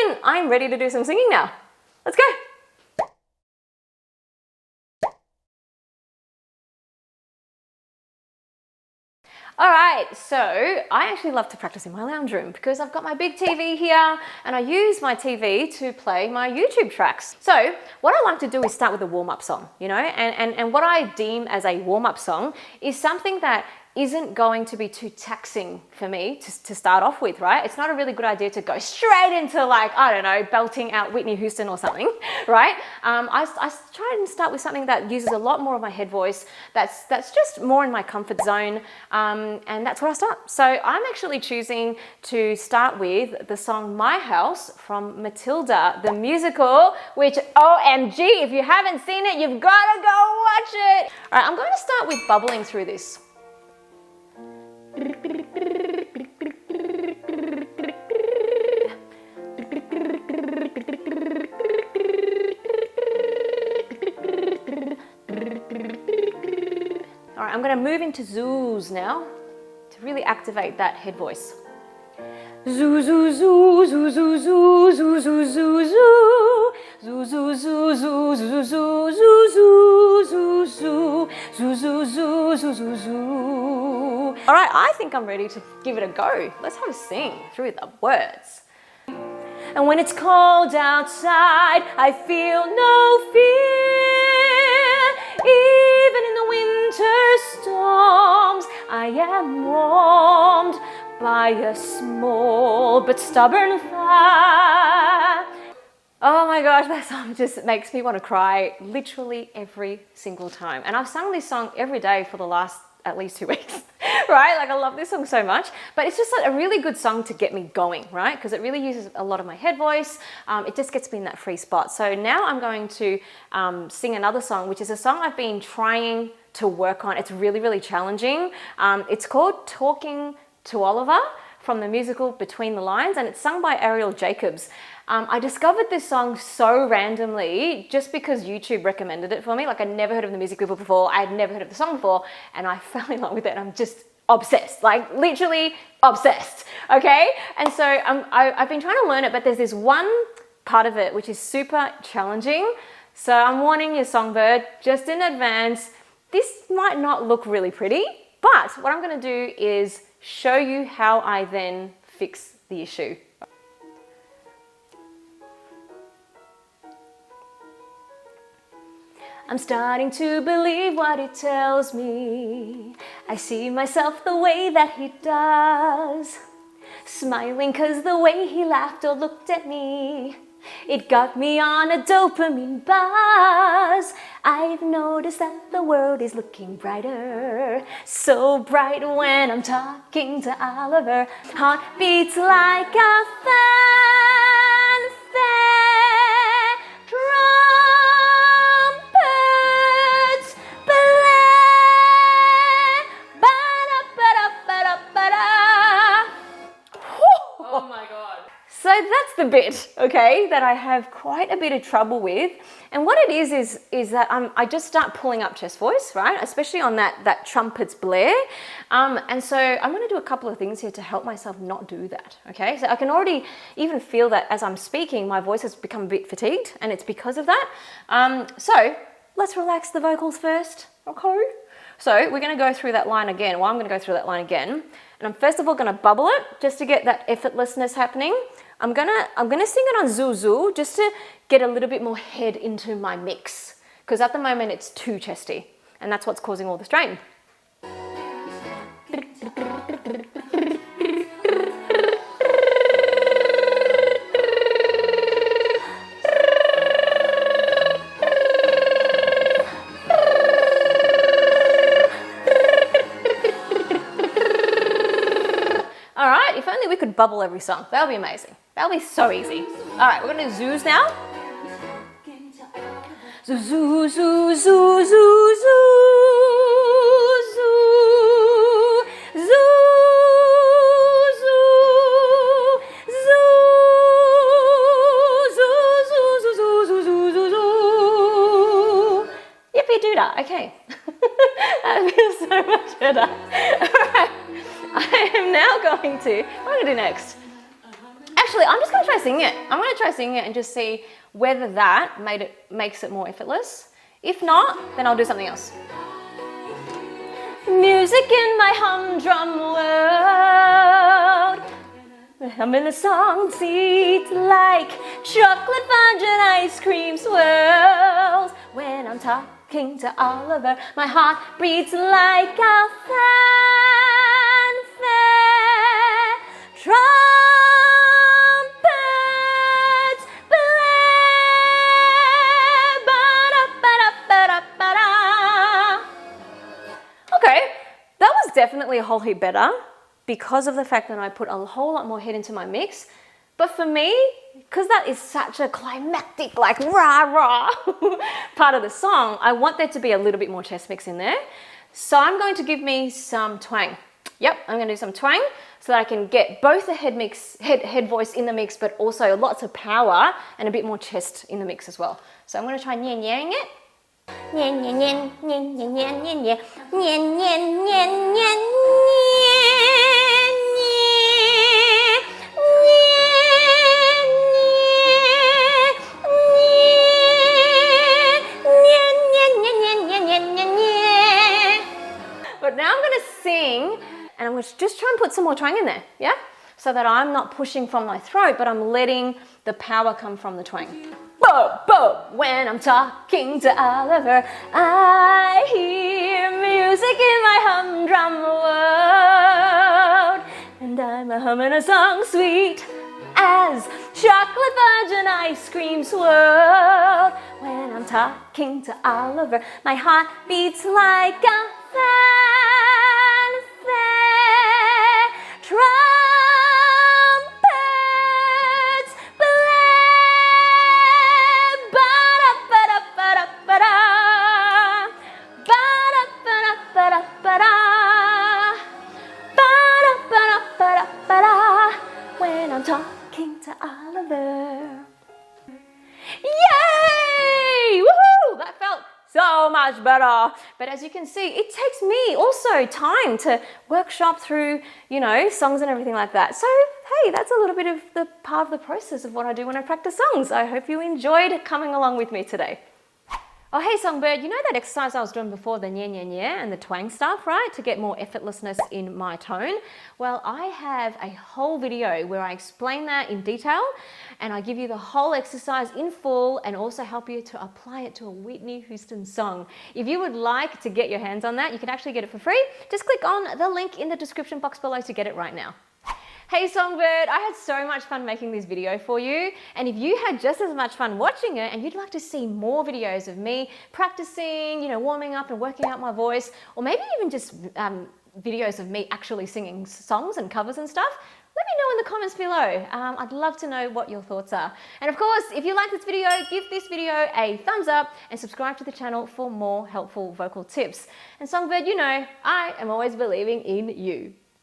in. I'm ready to do some singing now. Let's go. All right, so I actually love to practice in my lounge room because I've got my big TV here and I use my TV to play my YouTube tracks. So what I like to do is start with a warm-up song, you know, and what I deem as a warm-up song is something that isn't going to be too taxing for me to start off with, right? It's not a really good idea to go straight into, like, I don't know, belting out Whitney Houston or something, right? I try and start with something that uses a lot more of my head voice, that's just more in my comfort zone, and that's where I start. So I'm actually choosing to start with the song My House from Matilda, the musical, which, OMG, if you haven't seen it, you've got to go watch it. All right, I'm going to start with bubbling through this. All right, I'm going to move into zoos now to really activate that head voice. Zoo, zoo, zoo, zoo, zoo, zoo, zoo, zoo, zoo, zoo. Zoo, zoo, zoo, zoo, zoo, zoo, zoo, zoo, zoo, zoo, zoo, zoo, zoo, zoo, zoo. All right, I think I'm ready to give it a go. Let's have a sing through the words. And when it's cold outside, I feel no fear. Even in the winter storms, I am warmed by a small but stubborn fire. Oh my gosh, that song just makes me want to cry literally every single time. And I've sung this song every day for the last at least 2 weeks, right? Like, I love this song so much, but it's just like a really good song to get me going, right? Because it really uses a lot of my head voice. It just gets me in that free spot. So now I'm going to sing another song, which is a song I've been trying to work on. It's really, really challenging. It's called Talking to Oliver from the musical Between the Lines, and it's sung by Ariel Jacobs. I discovered this song so randomly just because YouTube recommended it for me. Like, I'd never heard of the music video before, I had never heard of the song before, and I fell in love with it, and I'm just obsessed, like literally obsessed, okay? And so I've been trying to learn it, but there's this one part of it which is super challenging. So I'm warning you, Songbird, just in advance, this might not look really pretty, but what I'm gonna do is show you how I then fix the issue. I'm starting to believe what it tells me. I see myself the way that he does, smiling 'cause the way he laughed or looked at me, it got me on a dopamine buzz. I've noticed that the world is looking brighter, so bright when I'm talking to Oliver. Heart beats like a fanfare, trumpets play, ba-da-ba-da-ba-da-ba-da. Oh my God. So that's the bit, okay, that I have quite a bit of trouble with. And what it is that I just start pulling up chest voice, right? Especially on that trumpets blare. And so I'm going to do a couple of things here to help myself not do that, okay? So I can already even feel that as I'm speaking, my voice has become a bit fatigued, and it's because of that. So let's relax the vocals first, okay? So we're going to go through that line again. Well, I'm going to go through that line again. And I'm first of all going to bubble it just to get that effortlessness happening. I'm gonna sing it on zoo zoo just to get a little bit more head into my mix, because at the moment it's too chesty, and that's what's causing all the strain. All right, if only we could bubble every song. That would be amazing. That would be so easy. All right, we're going to do zoos now. Zoo, zoo, zoo, zoo, zoo, zoo, zoo, zoo, zoo. Yippee doodah. Okay. That feels so much better. All right. I am now going to, what am I going to do next? Actually, I'm just going to try singing it. I'm going to try singing it and just see whether that makes it more effortless. If not, then I'll do something else. Music in my humdrum world. I'm in a song sweet like chocolate fudge and ice cream swirls. When I'm talking to Oliver, my heart beats like a fanfare. Trumpets play. Ba-da-ba-da-ba-da-ba-da. Okay, that was definitely a whole heap better because of the fact that I put a whole lot more head into my mix. But for me, because that is such a climactic, like rah-rah part of the song, I want there to be a little bit more chest mix in there. So I'm going to give me some twang. Yep, I'm going to do some twang so that I can get both the head voice in the mix, but also lots of power and a bit more chest in the mix as well. So I'm going to try nyan-yang it. But now I'm going to sing, and I'm going to just try and put some more twang in there, yeah? So that I'm not pushing from my throat, but I'm letting the power come from the twang. Bo, bo, when I'm talking to Oliver, I hear music in my humdrum world. And I'm humming a song sweet as chocolate fudge and ice cream swirl. When I'm talking to Oliver, my heart beats like a fanfare. Trumpets play. Ba-da-ba-da-ba-da-ba-da. Ba-da-ba-da-ba-da-ba-da. Ba-da-ba-da-ba-da-ba-da. When I'm talking to Oliver. Yay! Woohoo! That felt so much better. But as you can see, it takes me also time to workshop through, you know, songs and everything like that. So, hey, that's a little bit of the part of the process of what I do when I practice songs. I hope you enjoyed coming along with me today. Oh, hey, Songbird, you know that exercise I was doing before, the nya, nya, nya and the twang stuff, right? To get more effortlessness in my tone. Well, I have a whole video where I explain that in detail and I give you the whole exercise in full and also help you to apply it to a Whitney Houston song. If you would like to get your hands on that, you can actually get it for free. Just click on the link in the description box below to get it right now. Hey Songbird, I had so much fun making this video for you, and if you had just as much fun watching it and you'd like to see more videos of me practicing, you know, warming up and working out my voice, or maybe even just videos of me actually singing songs and covers and stuff, let me know in the comments below. I'd love to know what your thoughts are. And of course, if you like this video, give this video a thumbs up and subscribe to the channel for more helpful vocal tips. And Songbird, you know, I am always believing in you.